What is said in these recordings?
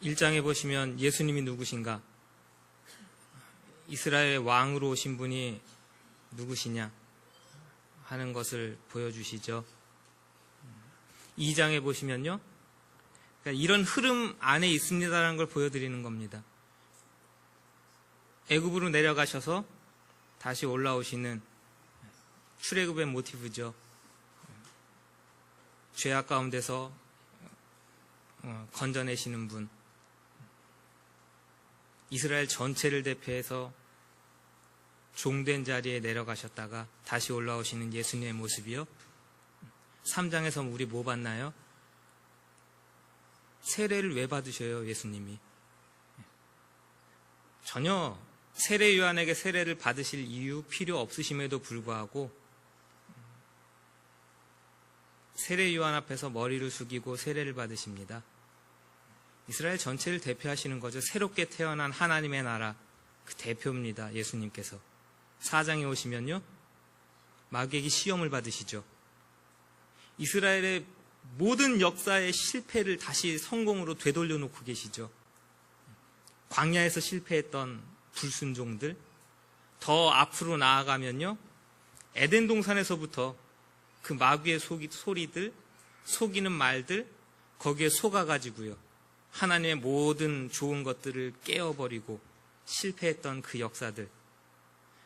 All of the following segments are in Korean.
1장에 보시면 예수님이 누구신가? 이스라엘의 왕으로 오신 분이 누구시냐 하는 것을 보여주시죠. 2장에 보시면요, 그러니까 이런 흐름 안에 있습니다라는 걸 보여드리는 겁니다. 애굽으로 내려가셔서 다시 올라오시는 출애굽의 모티브죠. 죄악 가운데서 건져내시는 분, 이스라엘 전체를 대표해서 종된 자리에 내려가셨다가 다시 올라오시는 예수님의 모습이요. 3장에서 우리 뭐 봤나요? 세례를 왜 받으셔요, 예수님이? 전혀 세례 요한에게 세례를 받으실 이유 필요 없으심에도 불구하고 세례 요한 앞에서 머리를 숙이고 세례를 받으십니다. 이스라엘 전체를 대표하시는 거죠. 새롭게 태어난 하나님의 나라 그 대표입니다, 예수님께서. 4장에 오시면요, 마귀에게 시험을 받으시죠. 이스라엘의 모든 역사의 실패를 다시 성공으로 되돌려 놓고 계시죠. 광야에서 실패했던 불순종들, 더 앞으로 나아가면요, 에덴 동산에서부터 그 마귀의 소리들, 속이는 말들, 거기에 속아가지고요, 하나님의 모든 좋은 것들을 깨어버리고 실패했던 그 역사들,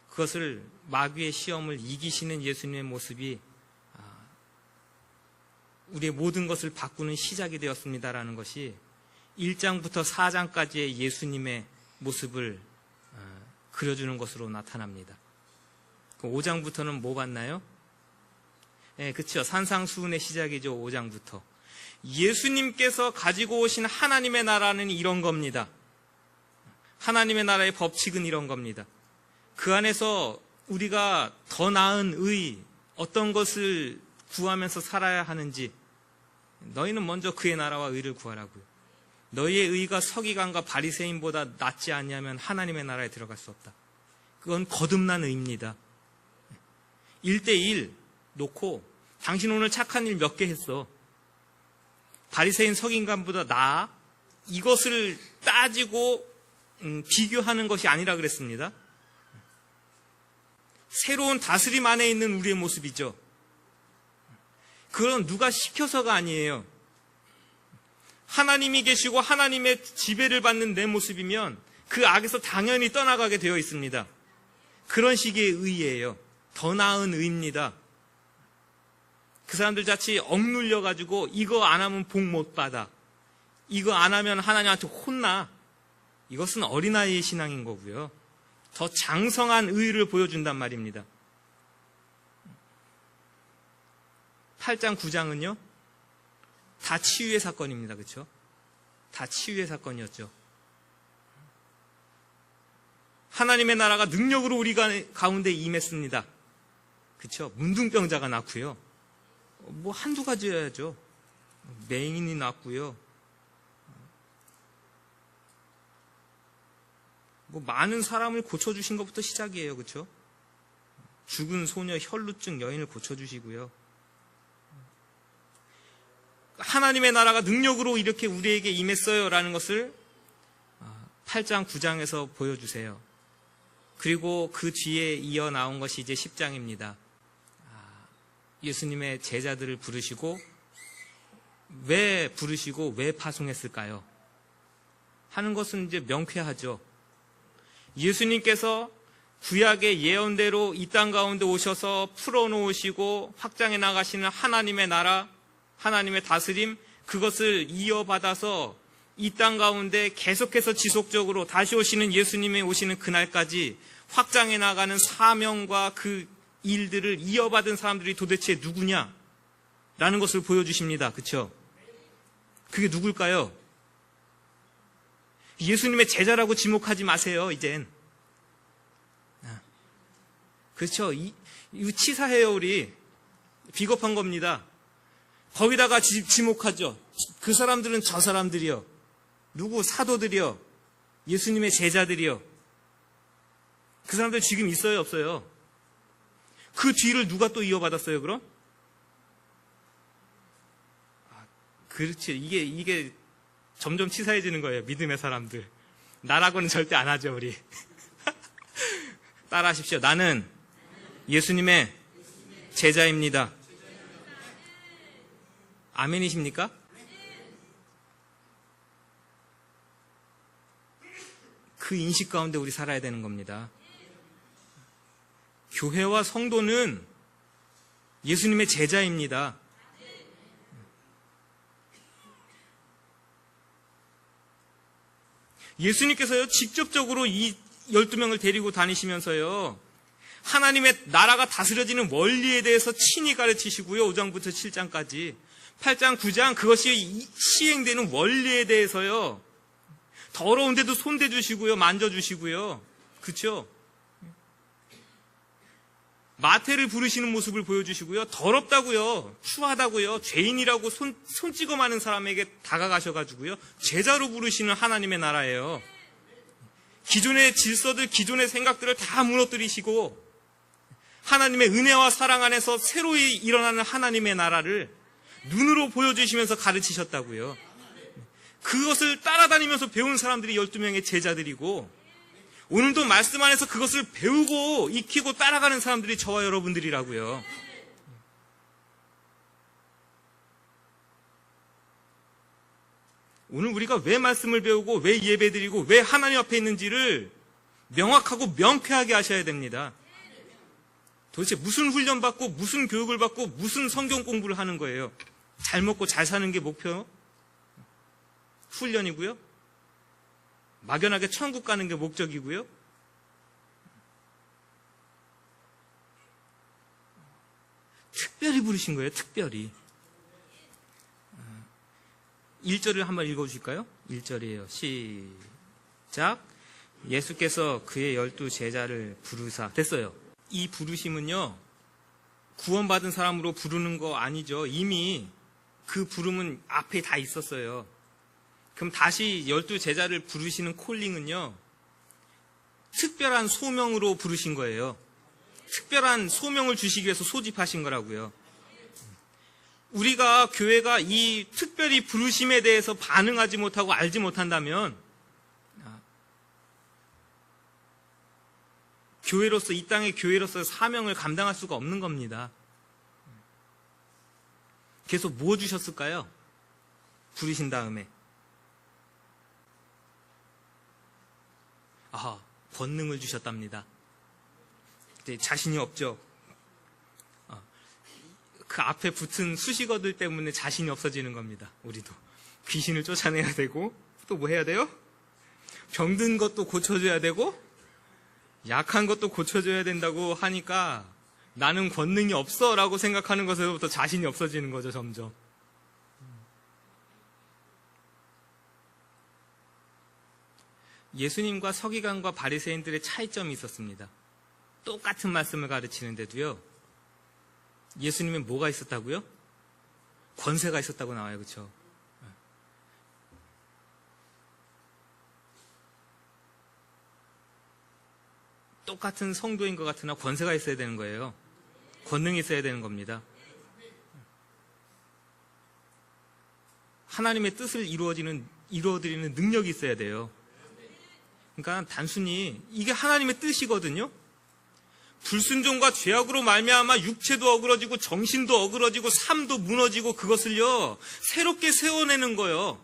그것을 마귀의 시험을 이기시는 예수님의 모습이 우리의 모든 것을 바꾸는 시작이 되었습니다라는 것이 1장부터 4장까지의 예수님의 모습을 그려주는 것으로 나타납니다. 5장부터는 뭐 봤나요? 네, 그렇죠. 산상수훈의 시작이죠. 5장부터. 예수님께서 가지고 오신 하나님의 나라는 이런 겁니다. 하나님의 나라의 법칙은 이런 겁니다. 그 안에서 우리가 더 나은 의, 어떤 것을 구하면서 살아야 하는지, 너희는 먼저 그의 나라와 의를 구하라고요. 너희의 의가 서기관과 바리새인보다 낫지 않냐면 하나님의 나라에 들어갈 수 없다. 그건 거듭난 의입니다. 1대1 놓고 당신 오늘 착한 일 몇 개 했어? 바리새인 서기관보다 나아? 이것을 따지고 비교하는 것이 아니라 그랬습니다. 새로운 다스림 안에 있는 우리의 모습이죠. 그건 누가 시켜서가 아니에요. 하나님이 계시고 하나님의 지배를 받는 내 모습이면 그 악에서 당연히 떠나가게 되어 있습니다. 그런 식의 의예요. 더 나은 의입니다. 그 사람들 자칫 억눌려가지고 이거 안 하면 복 못 받아, 이거 안 하면 하나님한테 혼나, 이것은 어린아이의 신앙인 거고요. 더 장성한 의를 보여준단 말입니다. 8장 9장은요 다 치유의 사건입니다. 그렇죠? 다 치유의 사건이었죠. 하나님의 나라가 능력으로 우리 가운데 임했습니다. 그렇죠? 문둥병자가 낳고요, 뭐 한두 가지여야죠. 맹인이 낳고요, 뭐 많은 사람을 고쳐주신 것부터 시작이에요. 그렇죠? 죽은 소녀, 혈루증 여인을 고쳐주시고요, 하나님의 나라가 능력으로 이렇게 우리에게 임했어요 라는 것을 8장 9장에서 보여주세요. 그리고 그 뒤에 이어 나온 것이 이제 10장입니다. 예수님의 제자들을 부르시고 왜 파송했을까요? 하는 것은 이제 명쾌하죠. 예수님께서 구약의 예언대로 이 땅 가운데 오셔서 풀어놓으시고 확장해 나가시는 하나님의 나라, 하나님의 다스림, 그것을 이어받아서 이 땅 가운데 계속해서 지속적으로 다시 오시는 예수님이 오시는 그날까지 확장해 나가는 사명과 그 일들을 이어받은 사람들이 도대체 누구냐? 라는 것을 보여주십니다. 그렇죠? 그게 누굴까요? 예수님의 제자라고 지목하지 마세요, 이젠. 그렇죠? 이거 치사해요, 우리. 비겁한 겁니다. 거기다가 지목하죠. 그 사람들은 저 사람들이요. 누구? 사도들이요. 예수님의 제자들이요. 그 사람들 지금 있어요, 없어요? 그 뒤를 누가 또 이어받았어요, 그럼? 그렇지. 이게 점점 치사해지는 거예요. 믿음의 사람들. 나라고는 절대 안 하죠, 우리. 따라하십시오. 나는 예수님의 제자입니다. 아멘이십니까? 그 인식 가운데 우리 살아야 되는 겁니다. 교회와 성도는 예수님의 제자입니다. 예수님께서요, 직접적으로 이 12명을 데리고 다니시면서요, 하나님의 나라가 다스려지는 원리에 대해서 친히 가르치시고요, 5장부터 7장까지. 8장, 9장, 그것이 시행되는 원리에 대해서요, 더러운데도 손대주시고요, 만져주시고요. 그쵸? 마태를 부르시는 모습을 보여주시고요, 더럽다고요, 추하다고요, 죄인이라고 손 찍어 마는 사람에게 다가가셔가지고요, 제자로 부르시는 하나님의 나라예요. 기존의 질서들, 기존의 생각들을 다 무너뜨리시고 하나님의 은혜와 사랑 안에서 새로이 일어나는 하나님의 나라를 눈으로 보여주시면서 가르치셨다고요. 그것을 따라다니면서 배운 사람들이 12명의 제자들이고, 오늘도 말씀 안에서 그것을 배우고 익히고 따라가는 사람들이 저와 여러분들이라고요. 오늘 우리가 왜 말씀을 배우고 왜 예배드리고 왜 하나님 앞에 있는지를 명확하고 명쾌하게 하셔야 됩니다. 도대체 무슨 훈련 받고 무슨 교육을 받고 무슨 성경 공부를 하는 거예요? 잘 먹고 잘 사는 게 목표? 훈련이고요. 막연하게 천국 가는 게 목적이고요. 특별히 부르신 거예요. 특별히. 1절을 한번 읽어주실까요? 1절이에요. 시작. 예수께서 그의 12 제자를 부르사. 됐어요. 이 부르심은요, 구원받은 사람으로 부르는 거 아니죠. 이미 그 부름은 앞에 다 있었어요. 그럼 다시 12 제자를 부르시는 콜링은요, 특별한 소명으로 부르신 거예요. 특별한 소명을 주시기 위해서 소집하신 거라고요. 우리가, 교회가 이 특별히 부르심에 대해서 반응하지 못하고 알지 못한다면, 교회로서, 이 땅의 교회로서의 사명을 감당할 수가 없는 겁니다. 그래서 뭐 주셨을까요? 부르신 다음에. 권능을 주셨답니다. 이제 자신이 없죠. 그 앞에 붙은 수식어들 때문에 자신이 없어지는 겁니다. 우리도 귀신을 쫓아내야 되고, 또 뭐 해야 돼요? 병든 것도 고쳐줘야 되고, 약한 것도 고쳐줘야 된다고 하니까 나는 권능이 없어 라고 생각하는 것에서부터 자신이 없어지는 거죠, 점점. 예수님과 서기관과 바리새인들의 차이점이 있었습니다. 똑같은 말씀을 가르치는데도요, 예수님은 뭐가 있었다고요? 권세가 있었다고 나와요. 그렇죠? 똑같은 성도인 것 같으나 권세가 있어야 되는 거예요. 권능이 있어야 되는 겁니다. 하나님의 뜻을 이루어드리는 능력이 있어야 돼요. 그러니까 단순히 이게 하나님의 뜻이거든요. 불순종과 죄악으로 말미암아 육체도 어그러지고 정신도 어그러지고 삶도 무너지고, 그것을요 새롭게 세워내는 거예요.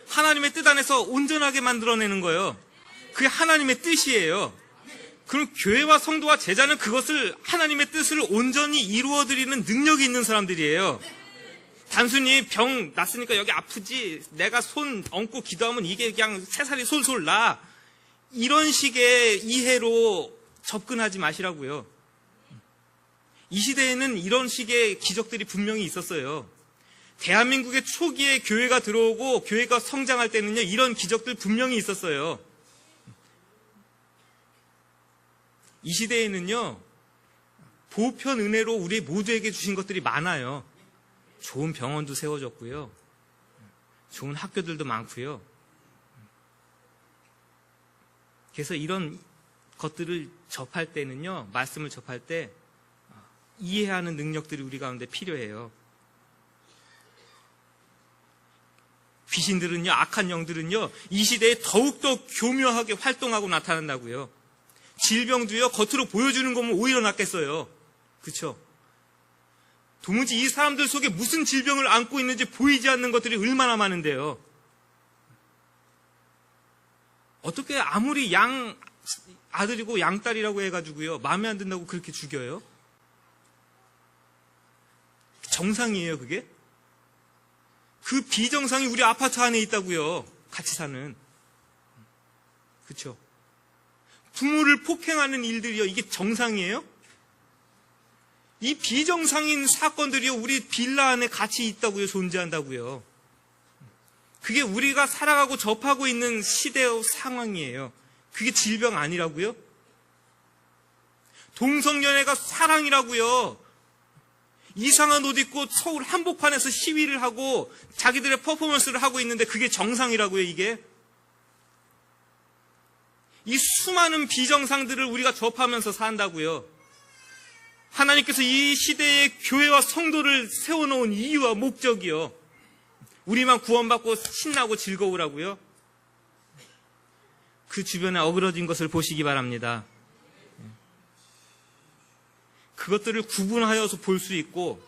하나님의 뜻 안에서 온전하게 만들어내는 거예요. 그게 하나님의 뜻이에요. 그럼 교회와 성도와 제자는 그것을, 하나님의 뜻을 온전히 이루어드리는 능력이 있는 사람들이에요. 단순히 병 났으니까 여기 아프지, 내가 손 얹고 기도하면 이게 그냥 새살이 솔솔 나, 이런 식의 이해로 접근하지 마시라고요. 이 시대에는 이런 식의 기적들이 분명히 있었어요. 대한민국의 초기에 교회가 들어오고 교회가 성장할 때는요, 이런 기적들 분명히 있었어요. 이 시대에는요, 보편 은혜로 우리 모두에게 주신 것들이 많아요. 좋은 병원도 세워졌고요, 좋은 학교들도 많고요. 그래서 이런 것들을 접할 때는요, 말씀을 접할 때 이해하는 능력들이 우리 가운데 필요해요. 귀신들은요, 악한 영들은요, 이 시대에 더욱더 교묘하게 활동하고 나타난다고요. 질병도요, 겉으로 보여주는 거면 오히려 낫겠어요. 그렇죠? 도무지 이 사람들 속에 무슨 질병을 안고 있는지 보이지 않는 것들이 얼마나 많은데요. 어떻게 아무리 양 아들이고 양딸이라고 해가지고요, 마음에 안 든다고 그렇게 죽여요? 정상이에요, 그게? 그 비정상이 우리 아파트 안에 있다고요. 같이 사는. 그렇죠? 부모를 폭행하는 일들이요, 이게 정상이에요? 이 비정상인 사건들이요, 우리 빌라 안에 같이 있다고요, 존재한다고요. 그게 우리가 살아가고 접하고 있는 시대의 상황이에요. 그게 질병 아니라고요? 동성연애가 사랑이라고요. 이상한 옷 입고 서울 한복판에서 시위를 하고 자기들의 퍼포먼스를 하고 있는데 그게 정상이라고요, 이게? 이 수많은 비정상들을 우리가 접하면서 산다고요. 하나님께서 이 시대에 교회와 성도를 세워놓은 이유와 목적이요. 우리만 구원받고 신나고 즐거우라고요. 그 주변에 어그러진 것을 보시기 바랍니다. 그것들을 구분하여서 볼 수 있고,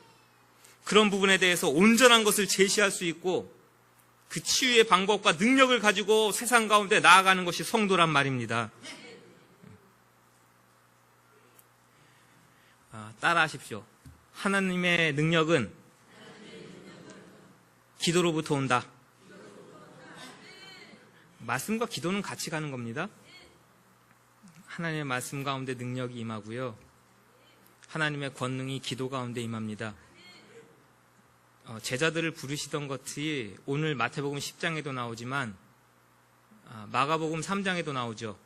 그런 부분에 대해서 온전한 것을 제시할 수 있고, 그 치유의 방법과 능력을 가지고 세상 가운데 나아가는 것이 성도란 말입니다. 따라하십시오. 하나님의 능력은 기도로부터 온다. 말씀과 기도는 같이 가는 겁니다. 하나님의 말씀 가운데 능력이 임하고요, 하나님의 권능이 기도 가운데 임합니다. 제자들을 부르시던 것이 오늘 마태복음 10장에도 나오지만 마가복음 3장에도 나오죠.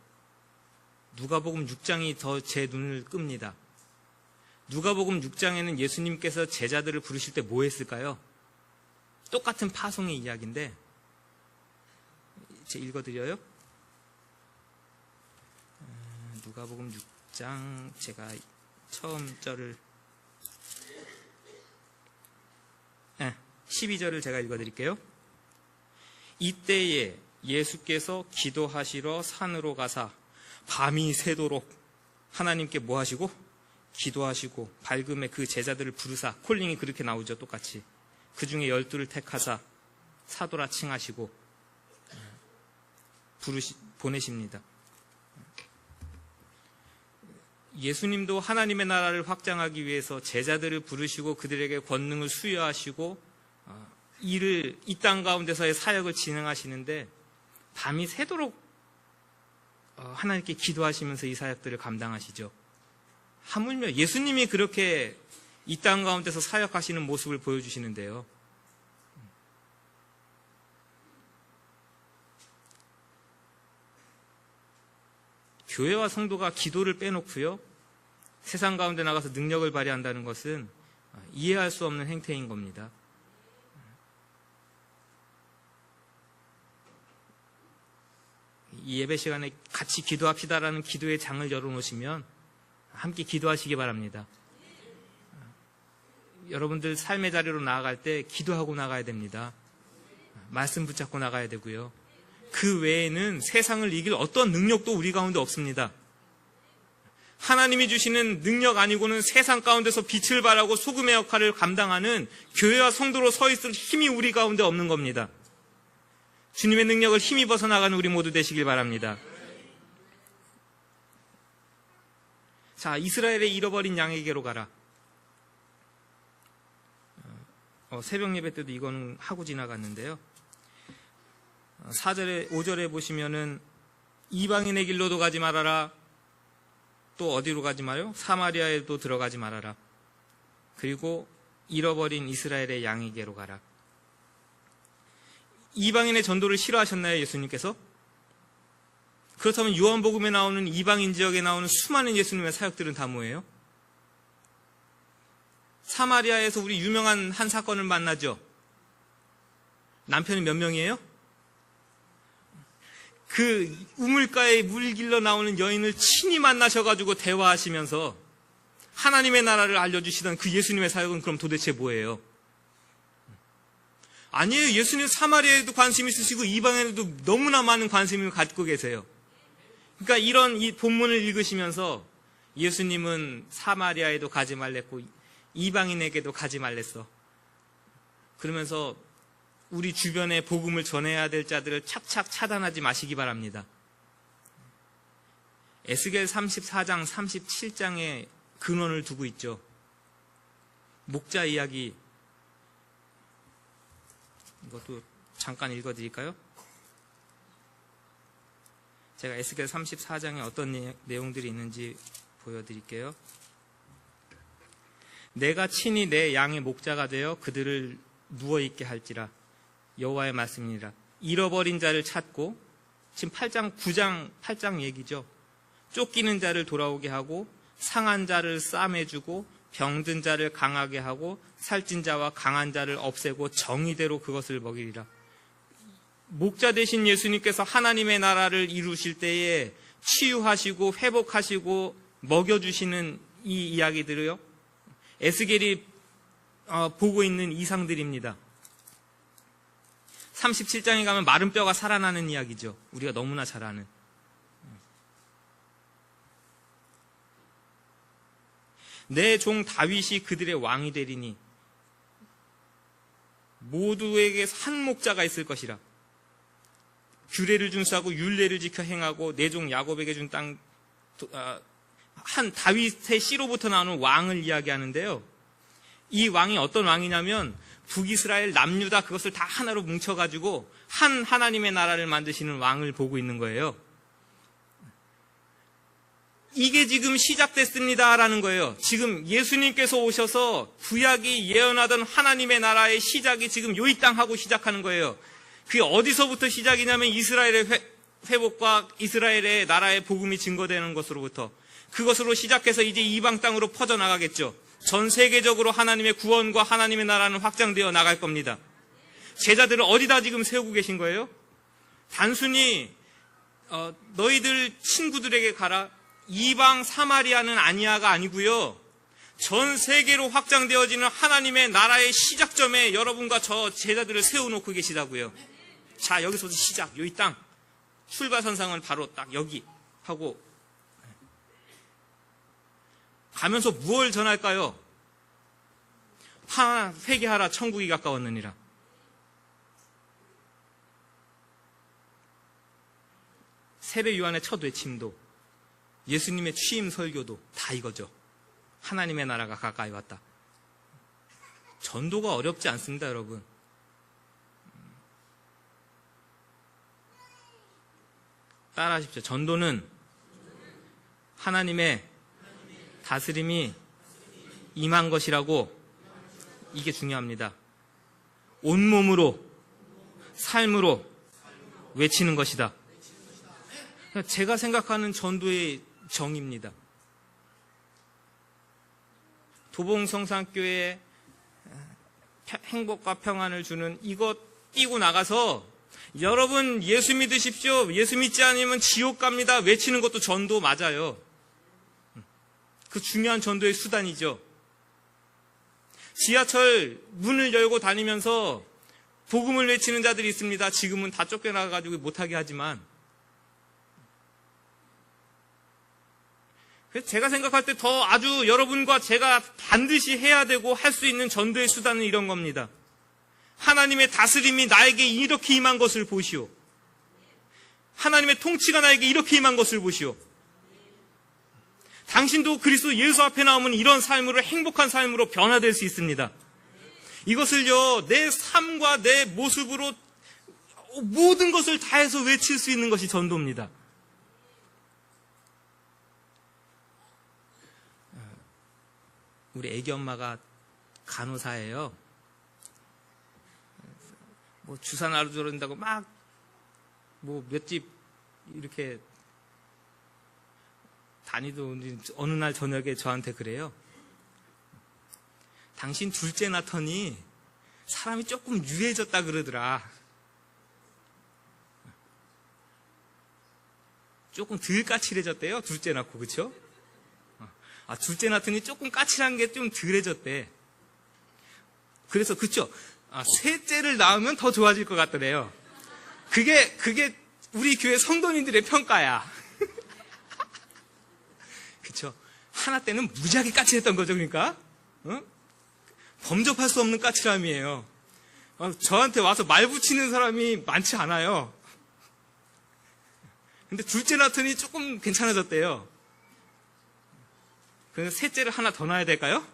누가복음 6장이 더 제 눈을 끕니다. 누가복음 6장에는 예수님께서 제자들을 부르실 때 뭐 했을까요? 똑같은 파송의 이야기인데, 제가 읽어드려요. 누가복음 6장, 제가 처음 절을 12절을 제가 읽어드릴게요. 이때에 예수께서 기도하시러 산으로 가사 밤이 새도록 하나님께 뭐 하시고? 기도하시고 밝음에 그 제자들을 부르사, 콜링이 그렇게 나오죠, 똑같이. 그 중에 12를 택하사 사도라 칭하시고 보내십니다. 예수님도 하나님의 나라를 확장하기 위해서 제자들을 부르시고 그들에게 권능을 수여하시고 이 땅 가운데서의 사역을 진행하시는데, 밤이 새도록 하나님께 기도하시면서 이 사역들을 감당하시죠. 하물며 예수님이 그렇게 이 땅 가운데서 사역하시는 모습을 보여주시는데요. 교회와 성도가 기도를 빼놓고요, 세상 가운데 나가서 능력을 발휘한다는 것은 이해할 수 없는 행태인 겁니다. 이 예배 시간에 같이 기도합시다라는 기도의 장을 열어놓으시면 함께 기도하시기 바랍니다. 여러분들 삶의 자리로 나아갈 때 기도하고 나가야 됩니다. 말씀 붙잡고 나가야 되고요. 그 외에는 세상을 이길 어떤 능력도 우리 가운데 없습니다. 하나님이 주시는 능력 아니고는 세상 가운데서 빛을 발하고 소금의 역할을 감당하는 교회와 성도로 서 있을 힘이 우리 가운데 없는 겁니다. 주님의 능력을 힘입어서 나가는 우리 모두 되시길 바랍니다. 자, 이스라엘의 잃어버린 양에게로 가라. 새벽 예배 때도 이거는 하고 지나갔는데요. 4절에 5절에 보시면은 이방인의 길로도 가지 말아라. 또 어디로 가지 마요? 사마리아에도 들어가지 말아라. 그리고 잃어버린 이스라엘의 양에게로 가라. 이방인의 전도를 싫어하셨나요, 예수님께서? 그렇다면 요한복음에 나오는 이방인 지역에 나오는 수많은 예수님의 사역들은 다 뭐예요? 사마리아에서 우리 유명한 한 사건을 만나죠. 남편이 몇 명이에요? 그 우물가에 물 길러 나오는 여인을 친히 만나셔가지고 대화하시면서 하나님의 나라를 알려주시던 그 예수님의 사역은 그럼 도대체 뭐예요? 아니에요. 예수님 사마리아에도 관심 있으시고 이방인에도 너무나 많은 관심을 갖고 계세요. 그러니까 이 본문을 읽으시면서 예수님은 사마리아에도 가지 말랬고 이방인에게도 가지 말랬어. 그러면서 우리 주변에 복음을 전해야 될 자들을 착착 차단하지 마시기 바랍니다. 에스겔 34장, 37장에 근원을 두고 있죠. 목자 이야기, 이것도 잠깐 읽어드릴까요? 제가 에스겔 34장에 어떤 내용들이 있는지 보여드릴게요. 내가 친히 내 양의 목자가 되어 그들을 누워있게 할지라. 여호와의 말씀이니라. 잃어버린 자를 찾고, 지금 8장, 9장, 8장 얘기죠. 쫓기는 자를 돌아오게 하고, 상한 자를 싸매주고, 병든 자를 강하게 하고, 살찐 자와 강한 자를 없애고 정의대로 그것을 먹이리라. 목자 되신 예수님께서 하나님의 나라를 이루실 때에 치유하시고 회복하시고 먹여주시는 이 이야기들을요, 에스겔이 보고 있는 이상들입니다. 37장에 가면 마른 뼈가 살아나는 이야기죠. 우리가 너무나 잘 아는. 내 종 다윗이 그들의 왕이 되리니 모두에게 한 목자가 있을 것이라. 규례를 준수하고 율례를 지켜 행하고 내 종 야곱에게 준 땅, 한 다윗의 씨로부터 나오는 왕을 이야기하는데요. 이 왕이 어떤 왕이냐면 북이스라엘 남유다 그것을 다 하나로 뭉쳐가지고 한 하나님의 나라를 만드시는 왕을 보고 있는 거예요. 이게 지금 시작됐습니다라는 거예요. 지금 예수님께서 오셔서 구약이 예언하던 하나님의 나라의 시작이 지금 요 이 땅 하고 시작하는 거예요. 그게 어디서부터 시작이냐면 이스라엘의 회복과 이스라엘의 나라의 복음이 증거되는 것으로부터, 그것으로 시작해서 이제 이방 땅으로 퍼져나가겠죠. 전 세계적으로 하나님의 구원과 하나님의 나라는 확장되어 나갈 겁니다. 제자들을 어디다 지금 세우고 계신 거예요? 단순히 너희들 친구들에게 가라, 이방 사마리아는 아니야가 아니고요. 전 세계로 확장되어지는 하나님의 나라의 시작점에 여러분과 저 제자들을 세워놓고 계시다고요. 자, 여기서부터 시작, 요 이 땅 출발선상을 바로 딱 여기 하고 가면서 무엇을 전할까요? 회개하라, 천국이 가까웠느니라. 세례 요한의 첫 외침도, 예수님의 취임 설교도 다 이거죠. 하나님의 나라가 가까이 왔다. 전도가 어렵지 않습니다, 여러분. 따라하십시오. 전도는 하나님의 다스림이 임한 것이라고, 이게 중요합니다. 온몸으로, 삶으로 외치는 것이다. 제가 생각하는 전도의 정의입니다. 도봉성산교회에 행복과 평안을 주는 이것 띄고 나가서 여러분 예수 믿으십시오, 예수 믿지 않으면 지옥 갑니다 외치는 것도 전도 맞아요. 그 중요한 전도의 수단이죠. 지하철 문을 열고 다니면서 복음을 외치는 자들이 있습니다. 지금은 다 쫓겨나가지고 못하게 하지만, 그래서 제가 생각할 때 더 아주 여러분과 제가 반드시 해야 되고 할 수 있는 전도의 수단은 이런 겁니다. 하나님의 다스림이 나에게 이렇게 임한 것을 보시오. 하나님의 통치가 나에게 이렇게 임한 것을 보시오. 당신도 그리스도 예수 앞에 나오면 이런 삶으로, 행복한 삶으로 변화될 수 있습니다. 이것을요, 내 삶과 내 모습으로 모든 것을 다해서 외칠 수 있는 것이 전도입니다. 우리 애기 엄마가 간호사예요. 뭐 주사 놔줘야 막 뭐 몇 집 이렇게 다니던 어느 날 저녁에 저한테 그래요. 당신 둘째 낳더니 사람이 조금 유해졌다 그러더라. 조금 덜 까칠해졌대요. 둘째 낳고, 그쵸? 둘째 낳더니 조금 까칠한 게 좀 덜해졌대. 그래서, 그쵸? 셋째를 낳으면 더 좋아질 것 같더래요. 그게 우리 교회 성도님들의 평가야. 그쵸? 하나 때는 무지하게 까칠했던 거죠, 그러니까. 범접할 수 없는 까칠함이에요. 저한테 와서 말 붙이는 사람이 많지 않아요. 근데 둘째 낳더니 조금 괜찮아졌대요. 그래서 셋째를 하나 더 낳아야 될까요?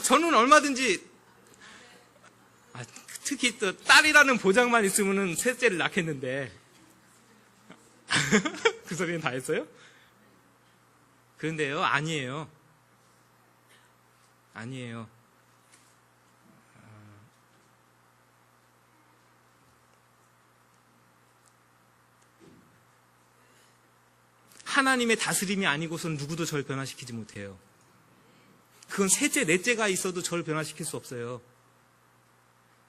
저는 얼마든지, 특히 또 딸이라는 보장만 있으면 셋째를 낳겠는데. 그 소리는 다 했어요? 그런데요, 아니에요. 하나님의 다스림이 아니고선 누구도 저를 변화시키지 못해요. 그건 셋째, 넷째가 있어도 저를 변화시킬 수 없어요.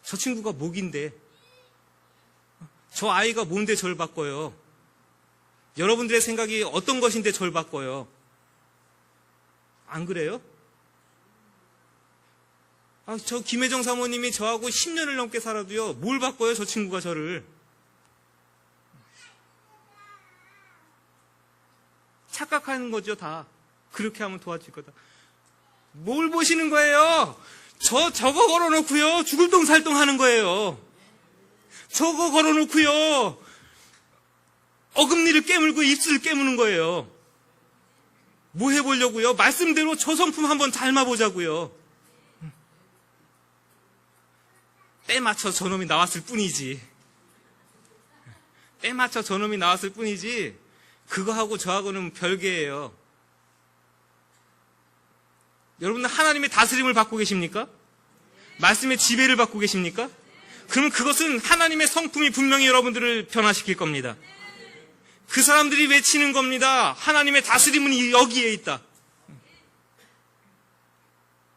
저 친구가 목인데, 저 아이가 뭔데 저를 바꿔요? 여러분들의 생각이 어떤 것인데 저를 바꿔요? 안 그래요? 저 김혜정 사모님이 저하고 10년을 넘게 살아도요, 뭘 바꿔요, 저 친구가 저를? 착각하는 거죠, 다. 그렇게 하면 도와줄 거다. 뭘 보시는 거예요? 저거 걸어놓고요, 죽을 똥 살 똥 하는 거예요. 저거 걸어놓고요, 어금니를 깨물고 입술을 깨무는 거예요. 뭐 해보려고요? 말씀대로 저 성품 한번 닮아보자고요. 때 맞춰 저놈이 나왔을 뿐이지. 그거하고 저하고는 별개예요. 여러분들 하나님의 다스림을 받고 계십니까? 말씀의 지배를 받고 계십니까? 그러면 그것은 하나님의 성품이 분명히 여러분들을 변화시킬 겁니다. 그 사람들이 외치는 겁니다. 하나님의 다스림은 여기에 있다.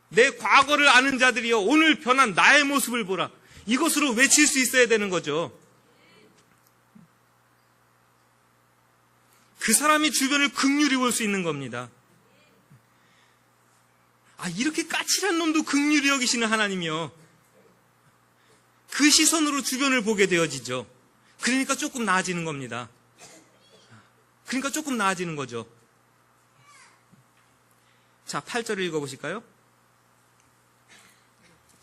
내 과거를 아는 자들이여, 오늘 변한 나의 모습을 보라. 이것으로 외칠 수 있어야 되는 거죠. 그 사람이 주변을 긍휼히 볼 수 있는 겁니다. 이렇게 까칠한 놈도 긍휼히 여기시는 하나님이요. 그 시선으로 주변을 보게 되어지죠. 그러니까 조금 나아지는 겁니다. 그러니까 조금 나아지는 거죠. 자, 8절을 읽어보실까요?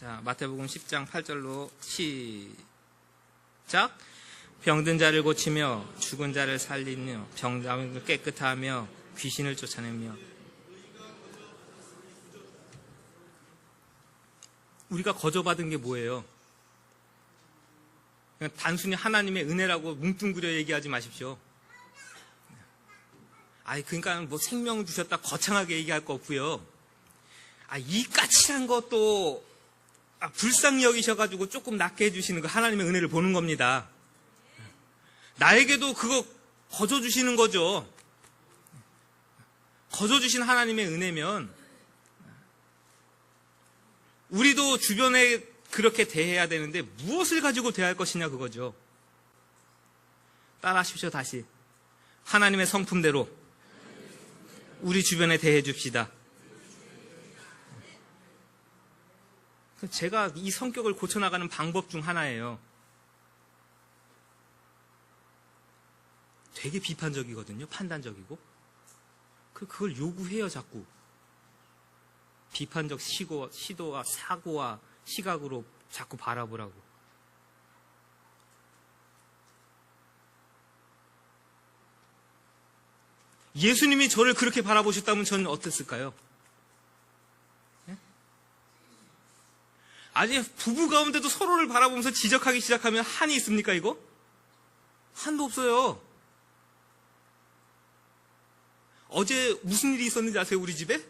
자, 마태복음 10장 8절로 시작. 병든 자를 고치며 죽은 자를 살리며 병자를 깨끗하며 귀신을 쫓아내며. 우리가 거저받은 게 뭐예요? 그냥 단순히 하나님의 은혜라고 뭉뚱그려 얘기하지 마십시오. 그러니까 뭐 생명 주셨다 거창하게 얘기할 거 없고요. 이 까칠한 것도 불쌍히 여기셔가지고 조금 낫게 해주시는 거, 하나님의 은혜를 보는 겁니다. 나에게도 그거 거저 주시는 거죠. 거저 주신 하나님의 은혜면 우리도 주변에 그렇게 대해야 되는데 무엇을 가지고 대할 것이냐, 그거죠. 따라하십시오. 다시. 하나님의 성품대로 우리 주변에 대해 줍시다. 제가 이 성격을 고쳐나가는 방법 중 하나예요. 되게 비판적이거든요. 판단적이고. 그걸 요구해요, 자꾸. 비판적 시도와 사고와 시각으로 자꾸 바라보라고. 예수님이 저를 그렇게 바라보셨다면 저는 어땠을까요? 네? 아니, 부부 가운데도 서로를 바라보면서 지적하기 시작하면 한이 있습니까, 이거? 한도 없어요. 어제 무슨 일이 있었는지 아세요, 우리 집에?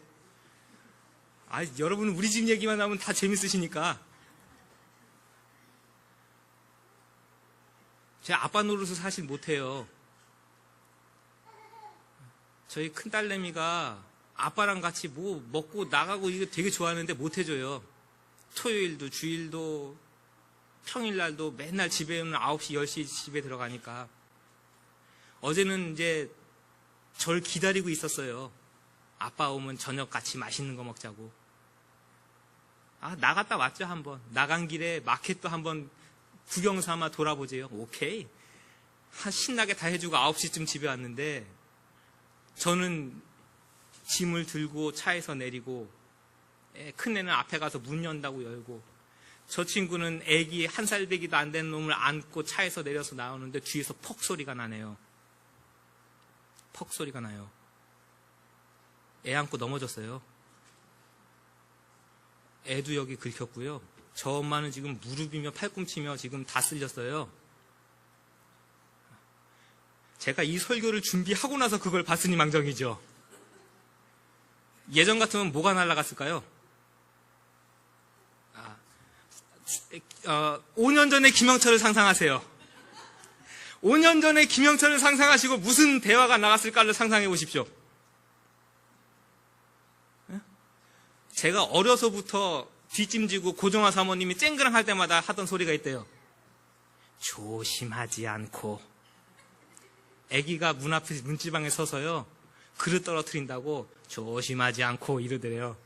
여러분은 우리 집 얘기만 하면 다 재밌으시니까. 제가 아빠 노릇을 사실 못해요. 저희 큰딸내미가 아빠랑 같이 뭐 먹고 나가고 이거 되게 좋아하는데 못해줘요. 토요일도 주일도 평일날도 맨날 집에 오면 9시, 10시 집에 들어가니까. 어제는 이제 절 기다리고 있었어요. 아빠 오면 저녁 같이 맛있는 거 먹자고. 나갔다 왔죠, 한번. 나간 길에 마켓도 한번 구경 삼아 돌아보재요. 오케이. 신나게 다 해주고 9시쯤 집에 왔는데, 저는 짐을 들고 차에서 내리고, 큰애는 앞에 가서 문 연다고 열고, 저 친구는 애기 1살 되기도 안 된 놈을 안고 차에서 내려서 나오는데 뒤에서 퍽 소리가 나네요. 퍽 소리가 나요. 애 안고 넘어졌어요. 애도 여기 긁혔고요. 저 엄마는 지금 무릎이며 팔꿈치며 지금 다 쓸렸어요. 제가 이 설교를 준비하고 나서 그걸 봤으니 망정이죠. 예전 같으면 뭐가 날아갔을까요? 5년 전에 김영철을 상상하세요. 5년 전에 김영철을 상상하시고 무슨 대화가 나갔을까를 상상해 보십시오. 제가 어려서부터 뒷짐지고 고종화 사모님이 쨍그랑 할 때마다 하던 소리가 있대요. 조심하지 않고. 아기가 문 앞에 문지방에 서서요, 그릇 떨어뜨린다고 조심하지 않고 이러더래요.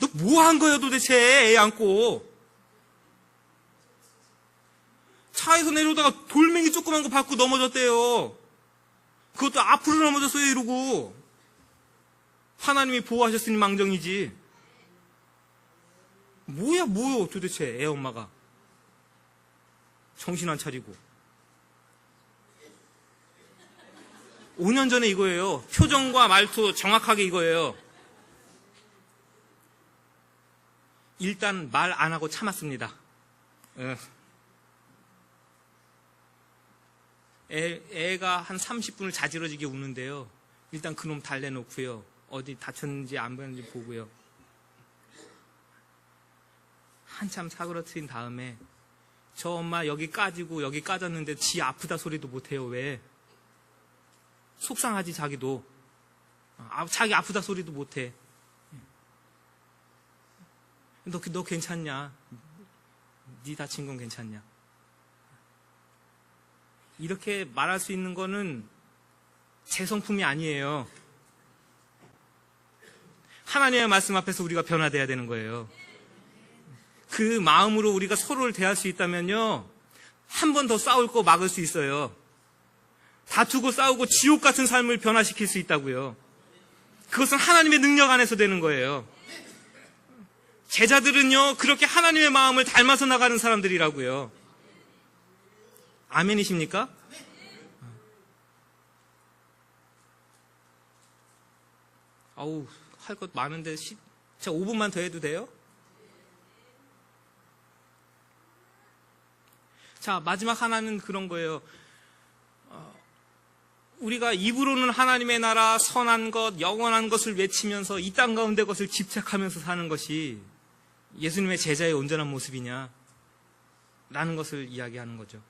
너 뭐 한 거예요 도대체, 애 안고. 차에서 내려오다가 돌멩이 조그만 거 밟고 넘어졌대요. 그것도 앞으로 넘어졌어요 이러고. 하나님이 보호하셨으니 망정이지. 뭐야 도대체 애 엄마가. 정신 안 차리고. 5년 전에 이거예요. 표정과 말투 정확하게 이거예요. 일단 말 안 하고 참았습니다. 애가 한 30분을 자지러지게 우는데요. 일단 그놈 달래놓고요. 어디 다쳤는지 안 보였는지 보고요. 한참 사그러뜨린 다음에 저 엄마 여기 까지고 여기 까졌는데 지 아프다 소리도 못해요. 왜? 속상하지 자기도. 자기 아프다 소리도 못해. 너 괜찮냐? 네 다친 건 괜찮냐? 이렇게 말할 수 있는 거는 제 성품이 아니에요. 하나님의 말씀 앞에서 우리가 변화돼야 되는 거예요. 그 마음으로 우리가 서로를 대할 수 있다면요, 한 번 더 싸울 거 막을 수 있어요. 다투고 싸우고 지옥 같은 삶을 변화시킬 수 있다고요. 그것은 하나님의 능력 안에서 되는 거예요. 제자들은요, 그렇게 하나님의 마음을 닮아서 나가는 사람들이라고요. 아멘이십니까? 아우, 할 것 많은데, 자, 5분만 더 해도 돼요? 자, 마지막 하나는 그런 거예요. 우리가 입으로는 하나님의 나라, 선한 것, 영원한 것을 외치면서 이 땅 가운데 것을 집착하면서 사는 것이 예수님의 제자의 온전한 모습이냐? 라는 것을 이야기하는 거죠.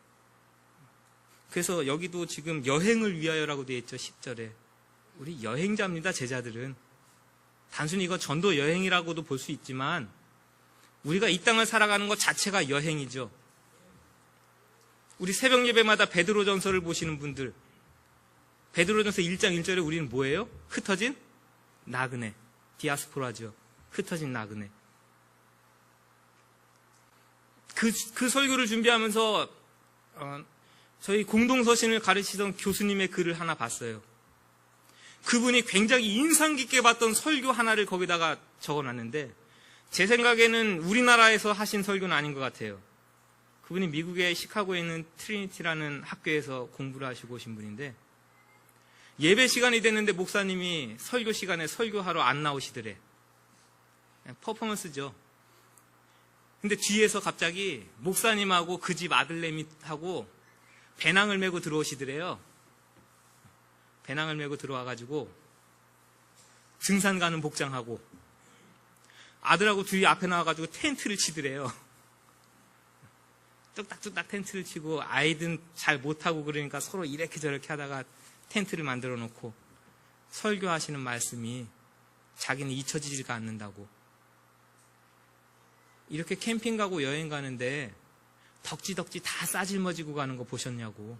그래서 여기도 지금 여행을 위하여라고 되어 있죠. 10절에. 우리 여행자입니다. 제자들은. 단순히 이거 전도 여행이라고도 볼 수 있지만 우리가 이 땅을 살아가는 것 자체가 여행이죠. 우리 새벽 예배마다 베드로전서를 보시는 분들, 베드로전서 1장 1절에 우리는 뭐예요? 흩어진 나그네, 디아스포라죠. 흩어진 나그네. 그 설교를 준비하면서 저희 공동서신을 가르치던 교수님의 글을 하나 봤어요. 그분이 굉장히 인상 깊게 봤던 설교 하나를 거기다가 적어놨는데, 제 생각에는 우리나라에서 하신 설교는 아닌 것 같아요. 그분이 미국의 시카고에 있는 트리니티라는 학교에서 공부를 하시고 오신 분인데, 예배 시간이 됐는데 목사님이 설교 시간에 설교하러 안 나오시더래. 그냥 퍼포먼스죠. 근데 뒤에서 갑자기 목사님하고 그 집 아들내미하고 배낭을 메고 들어오시더래요. 배낭을 메고 들어와가지고 등산 가는 복장하고 아들하고 둘이 앞에 나와가지고 텐트를 치더래요. 뚝딱뚝딱 텐트를 치고, 아이든 잘 못하고 그러니까 서로 이렇게 저렇게 하다가 텐트를 만들어 놓고 설교하시는 말씀이 자기는 잊혀지지가 않는다고. 이렇게 캠핑 가고 여행 가는데 덕지덕지 다 싸질머지고 가는 거 보셨냐고.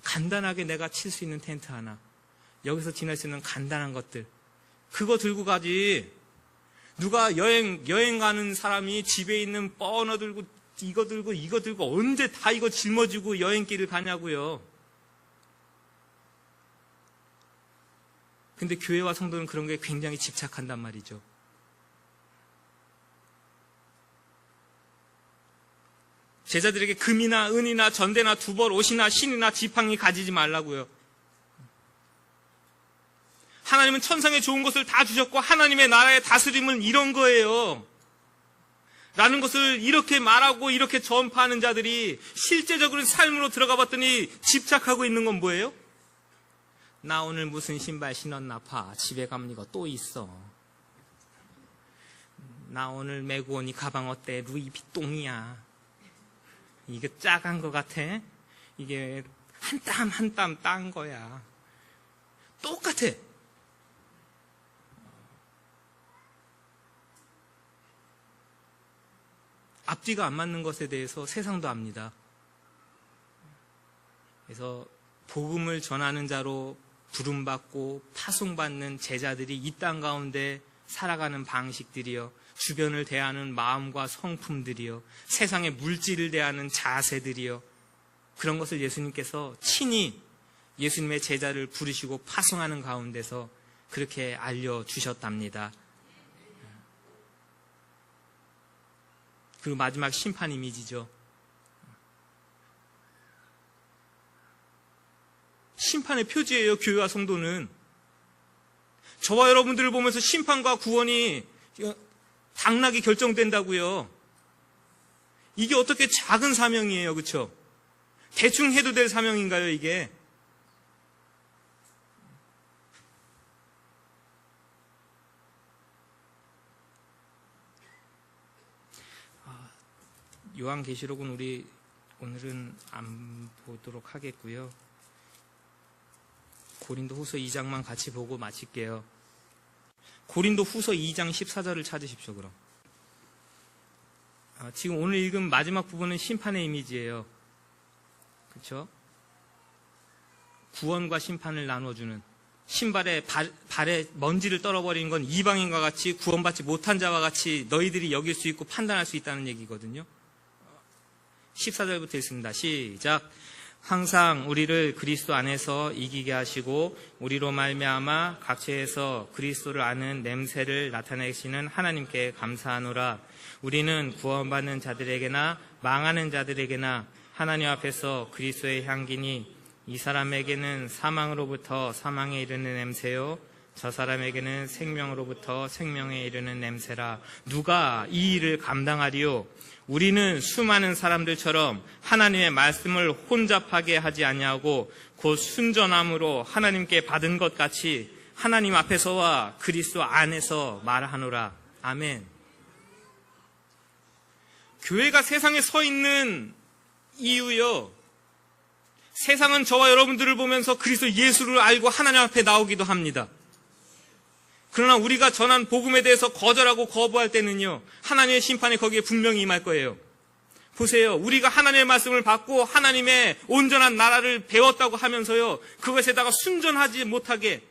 간단하게 내가 칠 수 있는 텐트 하나, 여기서 지낼 수 있는 간단한 것들, 그거 들고 가지. 누가 여행 가는 사람이 집에 있는 버너 들고 이거 들고 언제 다 이거 짊어지고 여행길을 가냐고요. 근데 교회와 성도는 그런 게 굉장히 집착한단 말이죠. 제자들에게 금이나 은이나 전대나 두벌, 옷이나 신이나 지팡이 가지지 말라고요. 하나님은 천상에 좋은 것을 다 주셨고 하나님의 나라의 다스림은 이런 거예요. 라는 것을 이렇게 말하고 이렇게 전파하는 자들이 실제적으로 삶으로 들어가 봤더니 집착하고 있는 건 뭐예요? 나 오늘 무슨 신발 신었나 봐. 집에 가면 이거 또 있어. 나 오늘 메고 온 이 가방 어때? 루이비통이야. 이게 작은 것 같아? 이게 한 땀 한 땀 딴 거야. 똑같아. 앞뒤가 안 맞는 것에 대해서 세상도 압니다. 그래서 복음을 전하는 자로 부름받고 파송받는 제자들이 이 땅 가운데 살아가는 방식들이요, 주변을 대하는 마음과 성품들이요, 세상의 물질을 대하는 자세들이요, 그런 것을 예수님께서 친히 예수님의 제자를 부르시고 파송하는 가운데서 그렇게 알려주셨답니다. 그리고 마지막 심판 이미지죠. 심판의 표지예요. 교회와 성도는. 저와 여러분들을 보면서 심판과 구원이 당락이 결정된다고요. 이게 어떻게 작은 사명이에요, 그렇죠? 대충 해도 될 사명인가요, 이게? 요한계시록은 우리 오늘은 안 보도록 하겠고요. 고린도후서 2장만 같이 보고 마칠게요. 고린도후서 2장 14절을 찾으십시오. 그럼 지금 오늘 읽은 마지막 부분은 심판의 이미지예요. 그렇죠? 구원과 심판을 나눠주는, 신발에 발에 먼지를 떨어버리는 건 이방인과 같이 구원받지 못한 자와 같이 너희들이 여길 수 있고 판단할 수 있다는 얘기거든요. 14절부터 읽습니다. 시작. 항상 우리를 그리스도 안에서 이기게 하시고 우리로 말미암아 각처에서 그리스도를 아는 냄새를 나타내시는 하나님께 감사하노라. 우리는 구원받는 자들에게나 망하는 자들에게나 하나님 앞에서 그리스도의 향기니 이 사람에게는 사망으로부터 사망에 이르는 냄새요, 저 사람에게는 생명으로부터 생명에 이르는 냄새라. 누가 이 일을 감당하리요? 우리는 수많은 사람들처럼 하나님의 말씀을 혼잡하게 하지 아니하고 곧 순전함으로 하나님께 받은 것 같이 하나님 앞에서와 그리스도 안에서 말하노라. 아멘. 교회가 세상에 서 있는 이유요, 세상은 저와 여러분들을 보면서 그리스도 예수를 알고 하나님 앞에 나오기도 합니다. 그러나 우리가 전한 복음에 대해서 거절하고 거부할 때는요, 하나님의 심판이 거기에 분명히 임할 거예요. 보세요. 우리가 하나님의 말씀을 받고 하나님의 온전한 나라를 배웠다고 하면서요, 그것에다가 순전하지 못하게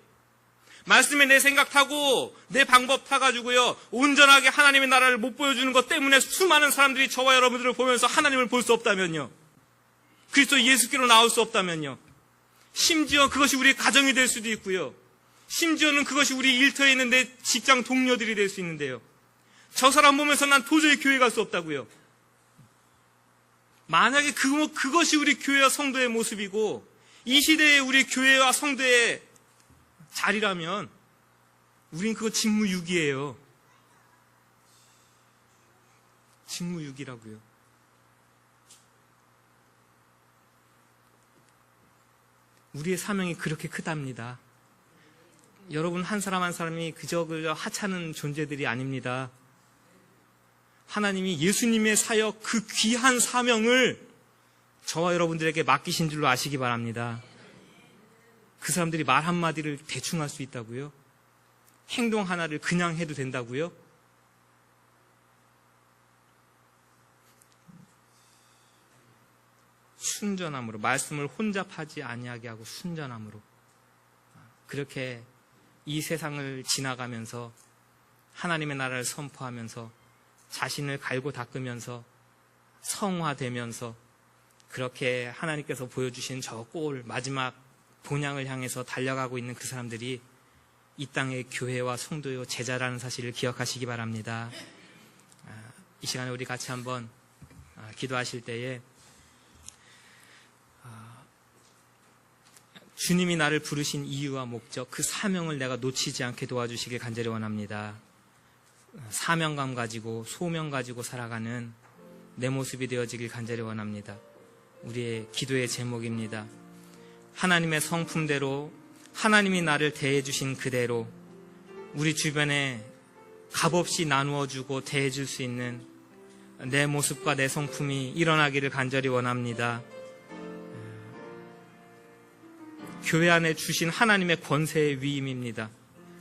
말씀에 내 생각 타고 내 방법 타가지고요, 온전하게 하나님의 나라를 못 보여주는 것 때문에 수많은 사람들이 저와 여러분들을 보면서 하나님을 볼 수 없다면요, 그리스도 예수께로 나올 수 없다면요, 심지어 그것이 우리의 가정이 될 수도 있고요, 심지어는 그것이 우리 일터에 있는 내 직장 동료들이 될 수 있는데요, 저 사람 보면서 난 도저히 교회 갈 수 없다고요. 만약에 그것이 우리 교회와 성도의 모습이고 이 시대의 우리 교회와 성도의 자리라면 우린 그거 직무유기예요. 직무유기라고요. 우리의 사명이 그렇게 크답니다. 여러분 한 사람 한 사람이 그저 하찮은 존재들이 아닙니다. 하나님이 예수님의 사역, 그 귀한 사명을 저와 여러분들에게 맡기신 줄로 아시기 바랍니다. 그 사람들이 말 한마디를 대충 할 수 있다고요? 행동 하나를 그냥 해도 된다고요? 순전함으로, 말씀을 혼잡하지 아니하게 하고 순전함으로, 그렇게 이 세상을 지나가면서 하나님의 나라를 선포하면서 자신을 갈고 닦으면서 성화되면서 그렇게 하나님께서 보여주신 저 골 마지막 본향을 향해서 달려가고 있는 그 사람들이 이 땅의 교회와 성도요 제자라는 사실을 기억하시기 바랍니다. 이 시간에 우리 같이 한번 기도하실 때에 주님이 나를 부르신 이유와 목적, 그 사명을 내가 놓치지 않게 도와주시길 간절히 원합니다. 사명감 가지고 소명 가지고 살아가는 내 모습이 되어지길 간절히 원합니다. 우리의 기도의 제목입니다. 하나님의 성품대로, 하나님이 나를 대해주신 그대로 우리 주변에 값없이 나누어주고 대해줄 수 있는 내 모습과 내 성품이 일어나기를 간절히 원합니다. 교회 안에 주신 하나님의 권세의 위임입니다.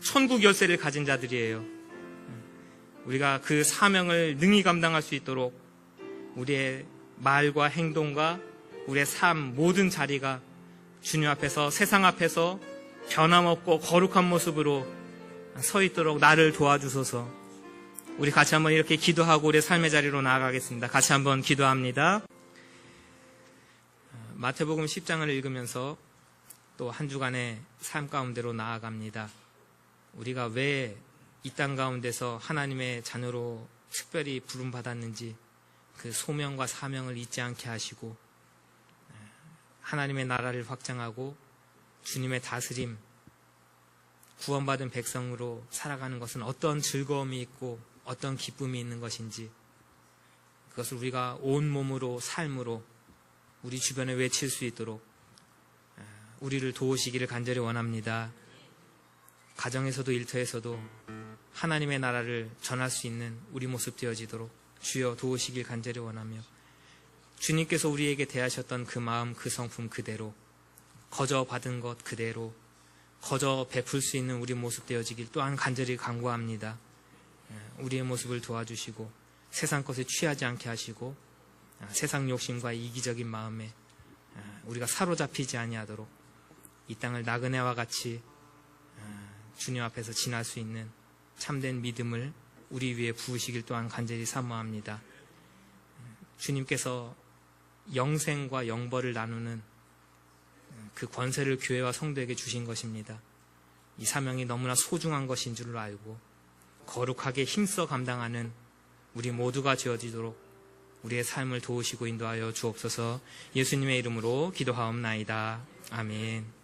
천국 열쇠를 가진 자들이에요. 우리가 그 사명을 능히 감당할 수 있도록 우리의 말과 행동과 우리의 삶 모든 자리가 주님 앞에서, 세상 앞에서 변함없고 거룩한 모습으로 서 있도록 나를 도와주소서. 우리 같이 한번 이렇게 기도하고 우리의 삶의 자리로 나아가겠습니다. 같이 한번 기도합니다. 마태복음 10장을 읽으면서 또 한 주간의 삶 가운데로 나아갑니다. 우리가 왜 이 땅 가운데서 하나님의 자녀로 특별히 부름받았는지 그 소명과 사명을 잊지 않게 하시고 하나님의 나라를 확장하고 주님의 다스림, 구원받은 백성으로 살아가는 것은 어떤 즐거움이 있고 어떤 기쁨이 있는 것인지 그것을 우리가 온몸으로 삶으로 우리 주변에 외칠 수 있도록 우리를 도우시기를 간절히 원합니다. 가정에서도 일터에서도 하나님의 나라를 전할 수 있는 우리 모습 되어지도록 주여 도우시길 간절히 원하며 주님께서 우리에게 대하셨던 그 마음, 그 성품 그대로 거저 받은 것 그대로 거저 베풀 수 있는 우리 모습 되어지길 또한 간절히 간구합니다. 우리의 모습을 도와주시고 세상 것에 취하지 않게 하시고 세상 욕심과 이기적인 마음에 우리가 사로잡히지 아니하도록 이 땅을 나그네와 같이 주님 앞에서 지날 수 있는 참된 믿음을 우리 위에 부으시길 또한 간절히 사모합니다. 주님께서 영생과 영벌을 나누는 그 권세를 교회와 성도에게 주신 것입니다. 이 사명이 너무나 소중한 것인 줄 알고 거룩하게 힘써 감당하는 우리 모두가 되어지도록 우리의 삶을 도우시고 인도하여 주옵소서. 예수님의 이름으로 기도하옵나이다. 아멘.